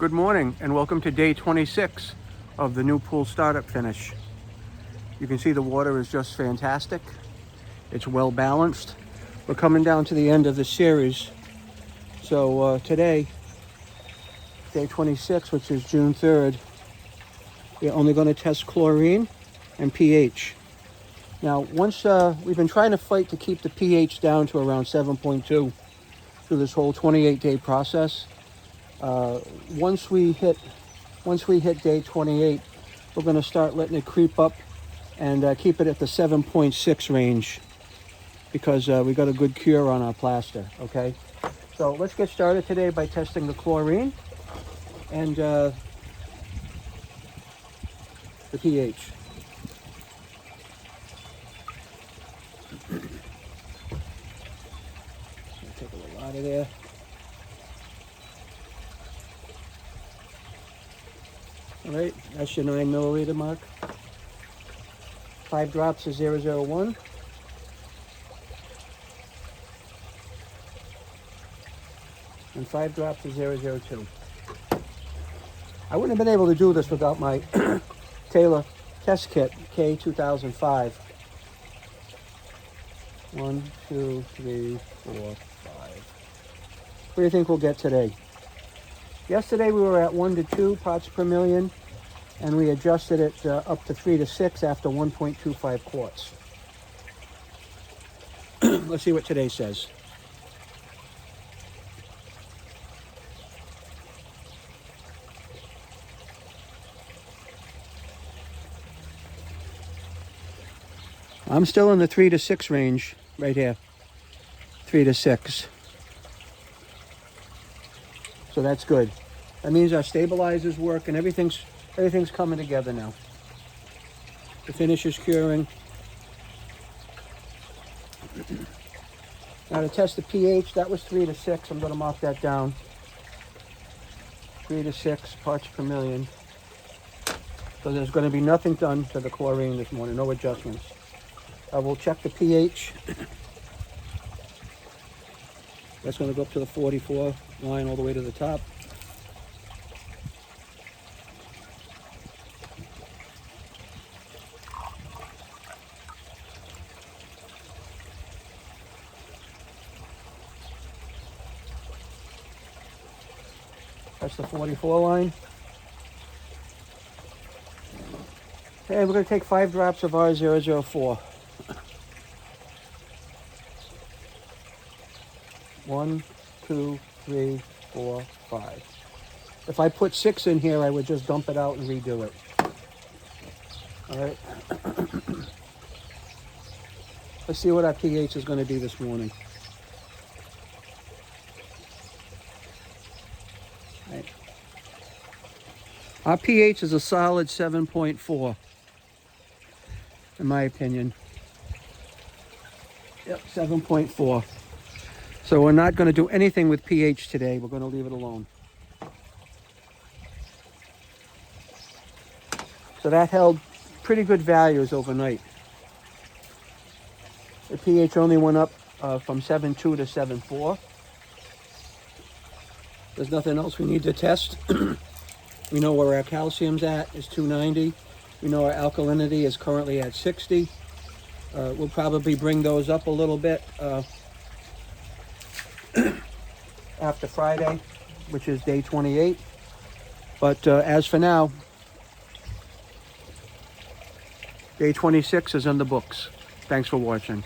Good morning and welcome to day 26 of the new pool startup finish. You can see the water is just fantastic. It's well balanced. We're coming down to the end of the series. So today, day 26, which is June 3rd, we're only going to test chlorine and pH. Now, once we've been trying to fight to keep the pH down to around 7.2 through this whole 28-day process. Once we hit day 28, we're going to start letting it creep up and keep it at the 7.6 range because we got a good cure on our plaster. Okay, so let's get started today by testing the chlorine and the pH. Take a little out of there. All right, that's your 9 milliliter mark. 5 drops is 001. And 5 drops is 002. I wouldn't have been able to do this without my Taylor test kit K2005. 1, 2, 3, 4, 5. What do you think we'll get today? Yesterday we were at 1 to 2 parts per million, and we adjusted it up to 3 to 6 after 1.25 quarts. Let's see what today says. I'm still in the 3 to 6 range right here. 3 to 6. So that's good. That means our stabilizers work and everything's coming together now. The finish is curing. Now to test the pH, that was 3 to 6. I'm going to mark that down. 3 to 6 parts per million. So there's going to be nothing done to the chlorine this morning, no adjustments. We'll check the pH. That's going to go up to the 44 line all the way to the top. That's the 44 line. Okay, we're going to take 5 drops of R004. 1, 2, 3, 4, 5. If I put 6 in here, I would just dump it out and redo it. All right. Let's see what our pH is going to be this morning. All right. Our pH is a solid 7.4, in my opinion. Yep, 7.4. So we're not going to do anything with pH today. We're going to leave it alone. So that held pretty good values overnight. The pH only went up from 7.2 to 7.4. There's nothing else we need to test. We know where our calcium's at, is 290. We know our alkalinity is currently at 60. We'll probably bring those up a little bit after Friday, which is day 28. But as for now, day 26 is in the books. Thanks for watching.